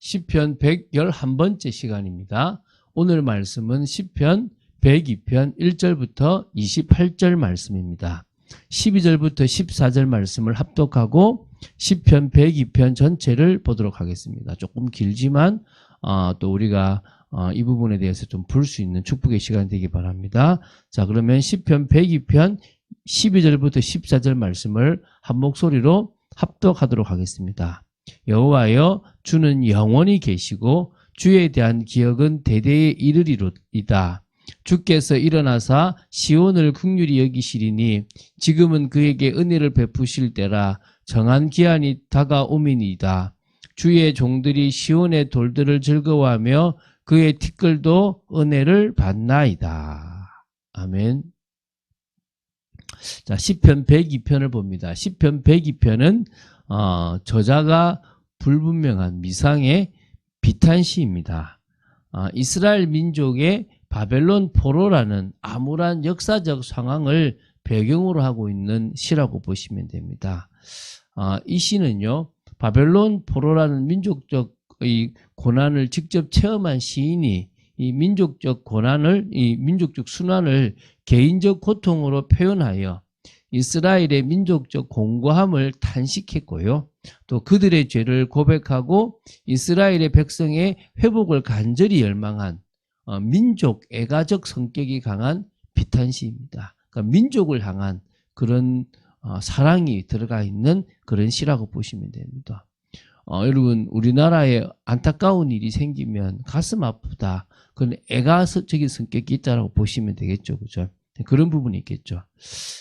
시편 111번째 시간입니다. 오늘 말씀은 시편 102편 1절부터 28절 말씀입니다. 12절부터 14절 말씀을 합독하고 시편 102편 전체를 보도록 하겠습니다. 조금 길지만 또 우리가 이 부분에 대해서 좀 볼 수 있는 축복의 시간이 되기 바랍니다. 자, 그러면 시편 102편 12절부터 14절 말씀을 한 목소리로 합독하도록 하겠습니다. 여호와여, 주는 영원히 계시고 주에 대한 기억은 대대에 이르리로이다. 주께서 일어나사 시온을 긍휼히 여기시리니 지금은 그에게 은혜를 베푸실 때라. 정한 기한이 다가오미니이다. 주의 종들이 시온의 돌들을 즐거워하며 그의 티끌도 은혜를 받나이다. 아멘. 자, 시편 102편을 봅니다. 시편 102편은 저자가 불분명한 미상의 비탄시입니다. 이스라엘 민족의 바벨론 포로라는 암울한 역사적 상황을 배경으로 하고 있는 시라고 보시면 됩니다. 이 시는요, 바벨론 포로라는 민족적 고난을 직접 체험한 시인이 이 민족적 고난을, 이 민족적 순환을 개인적 고통으로 표현하여 이스라엘의 민족적 공고함을 탄식했고요. 또 그들의 죄를 고백하고 이스라엘의 백성의 회복을 간절히 열망한 민족 애가적 성격이 강한 비탄시입니다. 그러니까 민족을 향한 그런 사랑이 들어가 있는 그런 시라고 보시면 됩니다. 여러분, 우리나라에 안타까운 일이 생기면 가슴 아프다, 그런 애가적인 성격이 있다고 보시면 되겠죠, 그죠? 그런 부분이 있겠죠.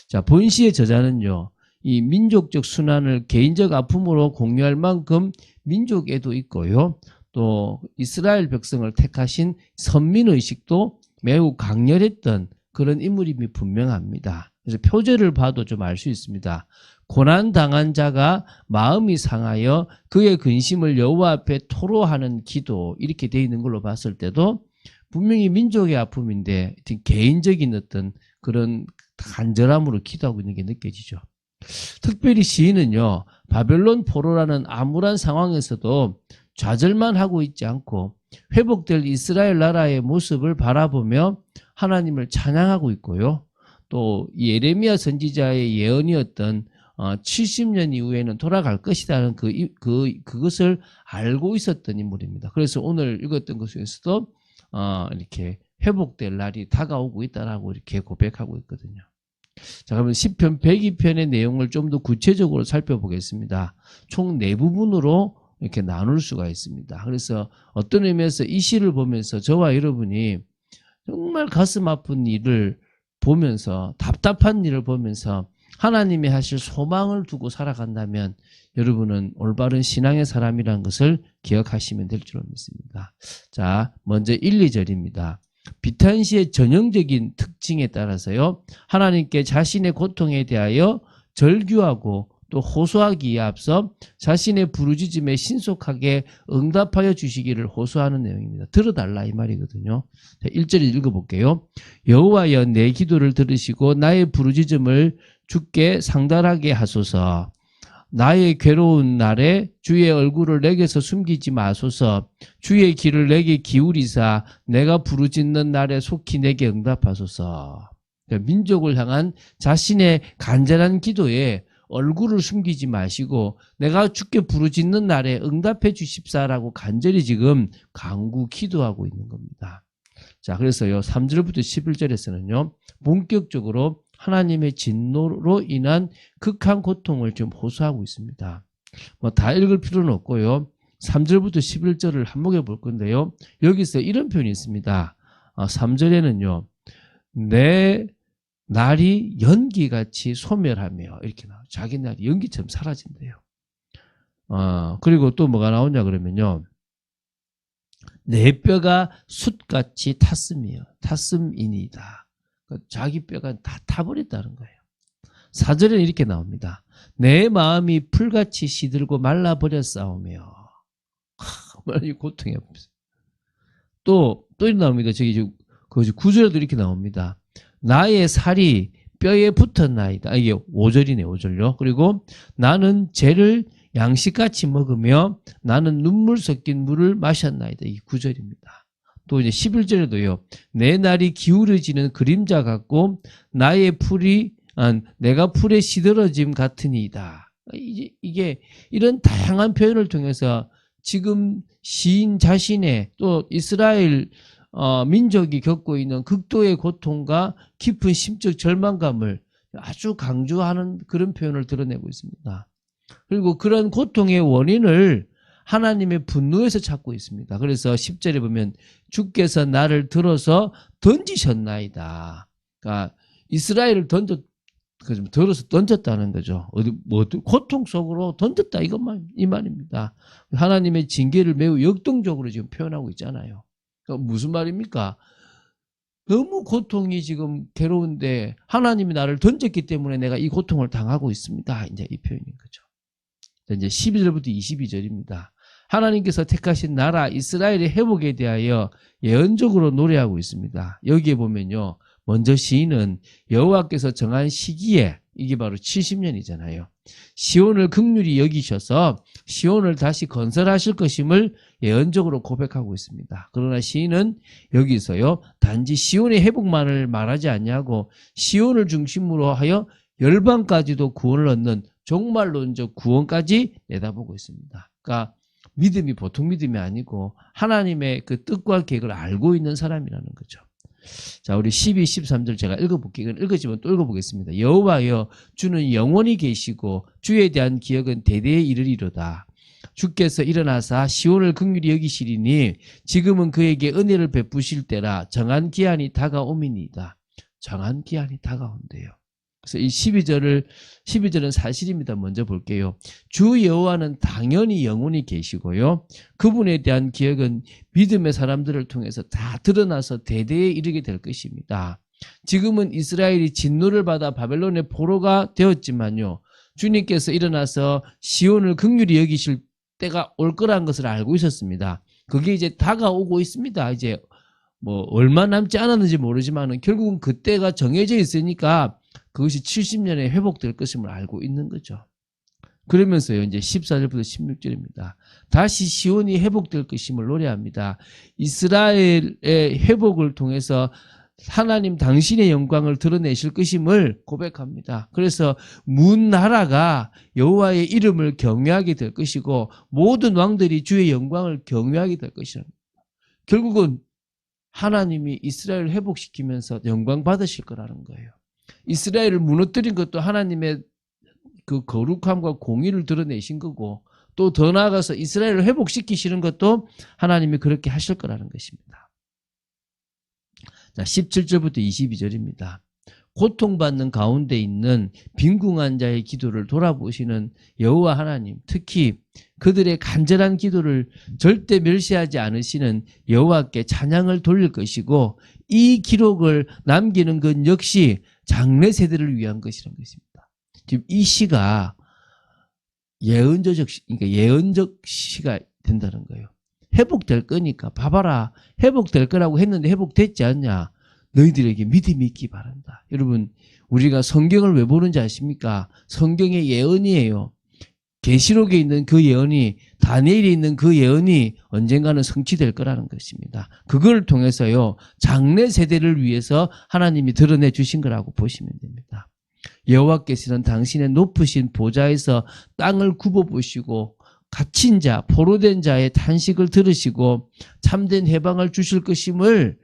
자, 본시의 저자는요, 이 민족적 순환을 개인적 아픔으로 공유할 만큼 민족애도 있고요, 또 이스라엘 백성을 택하신 선민의식도 매우 강렬했던 그런 인물임이 분명합니다. 그래서 표제를 봐도 좀 알 수 있습니다. 고난당한 자가 마음이 상하여 그의 근심을 여호와 앞에 토로하는 기도, 이렇게 되어 있는 걸로 봤을 때도 분명히 민족의 아픔인데 개인적인 어떤 그런 간절함으로 기도하고 있는 게 느껴지죠. 특별히 시인은요, 바벨론 포로라는 암울한 상황에서도 좌절만 하고 있지 않고 회복될 이스라엘 나라의 모습을 바라보며 하나님을 찬양하고 있고요. 또 예레미야 선지자의 예언이었던 70년 이후에는 돌아갈 것이라는 그것을 알고 있었던 인물입니다. 그래서 오늘 읽었던 것 중에서도 이렇게 회복될 날이 다가오고 있다라고 이렇게 고백하고 있거든요. 자, 그러면 시편 102편의 내용을 좀 더 구체적으로 살펴보겠습니다. 총 4부분으로 이렇게 나눌 수가 있습니다. 그래서 어떤 의미에서 이 시를 보면서 저와 여러분이 정말 가슴 아픈 일을 보면서, 답답한 일을 보면서 하나님이 하실 소망을 두고 살아간다면 여러분은 올바른 신앙의 사람이라는 것을 기억하시면 될 줄로 믿습니다. 자, 먼저 1, 2절입니다. 비탄시의 전형적인 특징에 따라서요, 하나님께 자신의 고통에 대하여 절규하고 또 호소하기에 앞서 자신의 부르짖음에 신속하게 응답하여 주시기를 호소하는 내용입니다. 들어달라 이 말이거든요. 자, 1절을 읽어볼게요. 여호와여, 내 기도를 들으시고 나의 부르짖음을 주께 상달하게 하소서. 나의 괴로운 날에 주의 얼굴을 내게서 숨기지 마소서. 주의 귀를 내게 기울이사 내가 부르짖는 날에 속히 내게 응답하소서. 민족을 향한 자신의 간절한 기도에 얼굴을 숨기지 마시고 내가 주께 부르짖는 날에 응답해 주십사라고 간절히 지금 간구 기도하고 있는 겁니다. 자, 그래서요, 3절부터 11절에서는요, 본격적으로 하나님의 진노로 인한 극한 고통을 좀 호소하고 있습니다. 뭐 다 읽을 필요는 없고요, 3절부터 11절을 한목해 볼 건데요, 여기서 이런 표현이 있습니다. 3절에는요, 내 날이 연기같이 소멸하며, 이렇게 나와요. 자기 날이 연기처럼 사라진대요. 그리고 또 뭐가 나오냐 그러면요, 내 뼈가 숯같이 탔음이니이다. 자기 뼈가 다 타버렸다는 거예요. 4절에는 이렇게 나옵니다. 내 마음이 풀같이 시들고 말라버렸사오며. 이 고통이 없어요. 또 나옵니다. 저기 9절에도 이렇게 나옵니다. 나의 살이 뼈에 붙었나이다. 이게 5절이네, 5절요. 그리고 나는 죄를 양식같이 먹으며 나는 눈물 섞인 물을 마셨나이다. 이 9절입니다. 또 이제 11절에도요. 내 날이 기울어지는 그림자 같고 나의 풀이 내가 풀에 시들어짐 같으니이다. 이게 이런 다양한 표현을 통해서 지금 시인 자신의 또 이스라엘 민족이 겪고 있는 극도의 고통과 깊은 심적 절망감을 아주 강조하는 그런 표현을 드러내고 있습니다. 그리고 그런 고통의 원인을 하나님의 분노에서 찾고 있습니다. 그래서 10절에 보면 주께서 나를 들어서 던지셨나이다. 그러니까 이스라엘을 들어서 던졌다는 거죠. 고통 속으로 던졌다 이 말입니다. 하나님의 징계를 매우 역동적으로 지금 표현하고 있잖아요. 그러니까 무슨 말입니까? 너무 고통이 지금 괴로운데 하나님이 나를 던졌기 때문에 내가 이 고통을 당하고 있습니다. 이제 이 표현인 거죠. 이제 12절부터 22절입니다. 하나님께서 택하신 나라 이스라엘의 회복에 대하여 예언적으로 노래하고 있습니다. 여기에 보면요. 먼저 시인은 여호와께서 정한 시기에 이게 바로 70년이잖아요. 시온을 긍휼히 여기셔서 시온을 다시 건설하실 것임을 예언적으로 고백하고 있습니다. 그러나 시인은 여기서요. 단지 시온의 회복만을 말하지 않냐고 시온을 중심으로 하여 열방까지도 구원을 얻는 종말론적 구원까지 내다보고 있습니다. 그러니까 믿음이 보통 믿음이 아니고 하나님의 그 뜻과 계획을 알고 있는 사람이라는 거죠. 자, 우리 12, 13절 제가 읽어볼게요. 읽어지면 또 읽어보겠습니다. 여호와여 주는 영원히 계시고 주에 대한 기억은 대대에 이르리로다. 주께서 일어나사 시온을 긍휼히 여기시리니 지금은 그에게 은혜를 베푸실 때라. 정한 기한이 다가오미니이다. 정한 기한이 다가온대요. 그래서 이 12절은 사실입니다. 먼저 볼게요. 주 여호와는 당연히 영원히 계시고요. 그분에 대한 기억은 믿음의 사람들을 통해서 다 드러나서 대대에 이르게 될 것입니다. 지금은 이스라엘이 진노를 받아 바벨론의 포로가 되었지만요. 주님께서 일어나서 시온을 긍휼히 여기실 때가 올 거라는 것을 알고 있었습니다. 그게 이제 다가오고 있습니다. 이제 뭐 얼마 남지 않았는지 모르지만 결국은 그때가 정해져 있으니까 그것이 70년에 회복될 것임을 알고 있는 거죠. 그러면서요, 이제 14절부터 16절입니다. 다시 시온이 회복될 것임을 노래합니다. 이스라엘의 회복을 통해서 하나님 당신의 영광을 드러내실 것임을 고백합니다. 그래서 문 나라가 여호와의 이름을 경외하게 될 것이고 모든 왕들이 주의 영광을 경외하게 될 것이랍니다. 결국은 하나님이 이스라엘을 회복시키면서 영광 받으실 거라는 거예요. 이스라엘을 무너뜨린 것도 하나님의 그 거룩함과 공의를 드러내신 거고 또 더 나아가서 이스라엘을 회복시키시는 것도 하나님이 그렇게 하실 거라는 것입니다. 자, 17절부터 22절입니다. 고통받는 가운데 있는 빈궁한 자의 기도를 돌아보시는 여호와 하나님, 특히 그들의 간절한 기도를 절대 멸시하지 않으시는 여호와께 찬양을 돌릴 것이고 이 기록을 남기는 것 역시 장래 세대를 위한 것이라는 것입니다. 지금 이 시가 예언적 시가 된다는 거예요. 회복될 거니까 봐봐라. 회복될 거라고 했는데 회복됐지 않냐. 너희들에게 믿음이 있기 바란다. 여러분 우리가 성경을 왜 보는지 아십니까? 성경의 예언이에요. 계시록에 있는 그 예언이 다니엘에 있는 그 예언이 언젠가는 성취될 거라는 것입니다. 그걸 통해서요. 장래 세대를 위해서 하나님이 드러내 주신 거라고 보시면 됩니다. 여호와께서는 당신의 높으신 보좌에서 땅을 굽어보시고 갇힌 자, 포로된 자의 탄식을 들으시고 참된 해방을 주실 것임을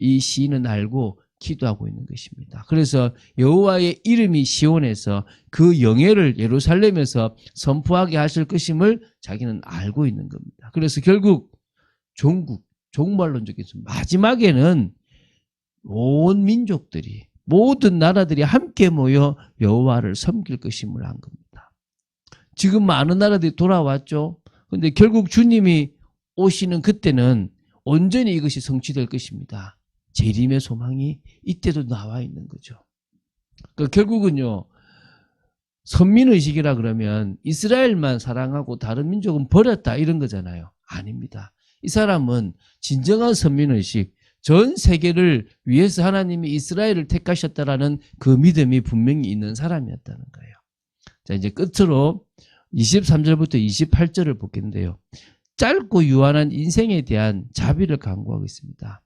이 시인은 알고 기도하고 있는 것입니다. 그래서 여호와의 이름이 시온에서 그 영예를 예루살렘에서 선포하게 하실 것임을 자기는 알고 있는 겁니다. 그래서 결국 종말론적에서 마지막에는 온 민족들이 모든 나라들이 함께 모여 여호와를 섬길 것임을 한 겁니다. 지금 많은 나라들이 돌아왔죠. 그런데 결국 주님이 오시는 그때는 온전히 이것이 성취될 것입니다. 재림의 소망이 이때도 나와 있는 거죠. 그러니까 결국은요. 선민의식이라 그러면 이스라엘만 사랑하고 다른 민족은 버렸다 이런 거잖아요. 아닙니다. 이 사람은 진정한 선민의식, 전 세계를 위해서 하나님이 이스라엘을 택하셨다라는 그 믿음이 분명히 있는 사람이었다는 거예요. 자, 이제 끝으로 23절부터 28절을 보겠는데요. 짧고 유한한 인생에 대한 자비를 강구하고 있습니다.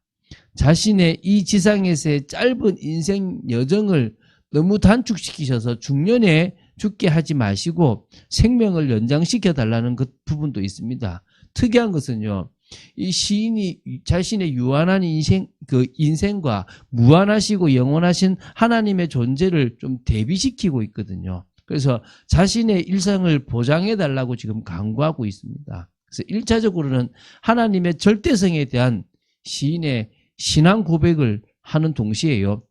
자신의 이 지상에서의 짧은 인생 여정을 너무 단축시키셔서 중년에 죽게 하지 마시고 생명을 연장시켜 달라는 그 부분도 있습니다. 특이한 것은요, 이 시인이 자신의 유한한 인생과 무한하시고 영원하신 하나님의 존재를 좀 대비시키고 있거든요. 그래서 자신의 일상을 보장해 달라고 지금 강구하고 있습니다. 그래서 1차적으로는 하나님의 절대성에 대한 시인의 신앙 고백을 하는 동시에요,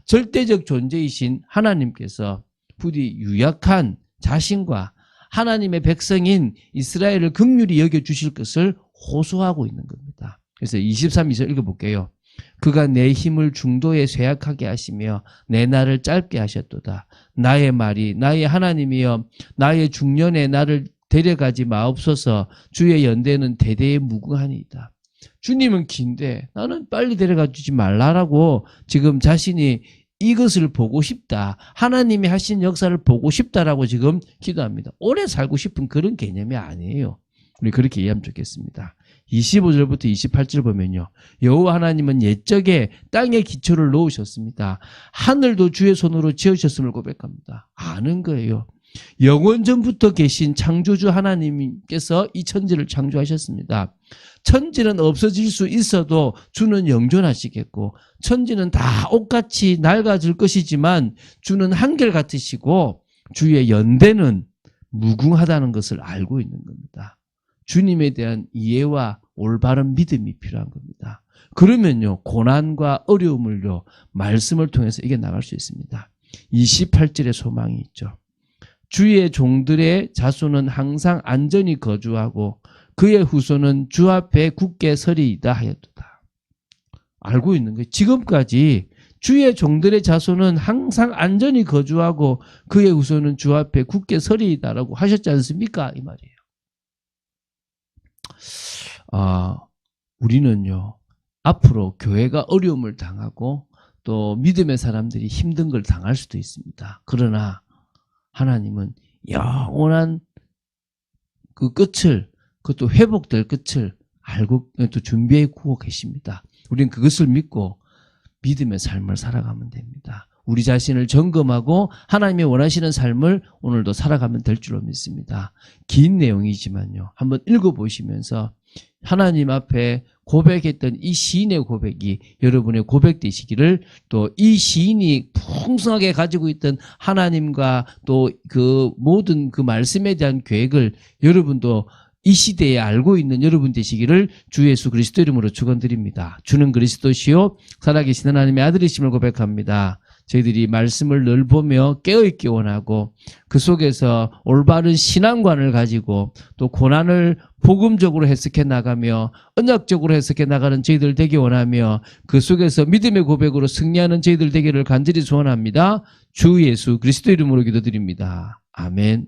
절대적 존재이신 하나님께서 부디 유약한 자신과 하나님의 백성인 이스라엘을 긍휼히 여겨주실 것을 호소하고 있는 겁니다. 그래서 23, 2절 읽어볼게요. 그가 내 힘을 중도에 쇠약하게 하시며 내 날을 짧게 하셨도다. 나의 말이 나의 하나님이여 나의 중년에 나를 데려가지 마옵소서. 주의 연대는 대대에 무궁하니이다. 주님은 긴데 나는 빨리 데려가 주지 말라라고 지금 자신이 이것을 보고 싶다, 하나님이 하신 역사를 보고 싶다라고 지금 기도합니다. 오래 살고 싶은 그런 개념이 아니에요. 우리 그렇게 이해하면 좋겠습니다. 25절부터 28절 보면요, 여호와 하나님은 옛적에 땅에 기초를 놓으셨습니다. 하늘도 주의 손으로 지으셨음을 고백합니다. 아는 거예요. 영원 전부터 계신 창조주 하나님께서 이 천지를 창조하셨습니다. 천지는 없어질 수 있어도 주는 영존하시겠고, 천지는 다 옷같이 낡아질 것이지만 주는 한결같으시고 주의 연대는 무궁하다는 것을 알고 있는 겁니다. 주님에 대한 이해와 올바른 믿음이 필요한 겁니다. 그러면요, 고난과 어려움을요, 말씀을 통해서 이겨나갈 수 있습니다. 28절에 소망이 있죠. 주의 종들의 자손은 항상 안전히 거주하고 그의 후손은 주 앞에 굳게 서리이다 하였도다. 알고 있는 거예요. 지금까지 주의 종들의 자손은 항상 안전히 거주하고 그의 후손은 주 앞에 굳게 서리이다라고 하셨지 않습니까? 이 말이에요. 우리는요, 앞으로 교회가 어려움을 당하고 또 믿음의 사람들이 힘든 걸 당할 수도 있습니다. 그러나 하나님은 영원한 그 끝을, 그것도 회복될 끝을 알고 또 준비해 구고 계십니다. 우리는 그것을 믿고 믿음의 삶을 살아가면 됩니다. 우리 자신을 점검하고 하나님이 원하시는 삶을 오늘도 살아가면 될 줄로 믿습니다. 긴 내용이지만요, 한번 읽어보시면서 하나님 앞에 고백했던 이 시인의 고백이 여러분의 고백 되시기를, 또 이 시인이 풍성하게 가지고 있던 하나님과 또 그 모든 그 말씀에 대한 계획을 여러분도 이 시대에 알고 있는 여러분 되시기를 주 예수 그리스도 이름으로 축원드립니다. 주는 그리스도시요 살아계신 하나님의 아들이심을 고백합니다. 저희들이 말씀을 늘 보며 깨어있기 원하고 그 속에서 올바른 신앙관을 가지고 또 고난을 복음적으로 해석해 나가며 언약적으로 해석해 나가는 저희들 되기 원하며 그 속에서 믿음의 고백으로 승리하는 저희들 되기를 간절히 소원합니다. 주 예수 그리스도 이름으로 기도드립니다. 아멘.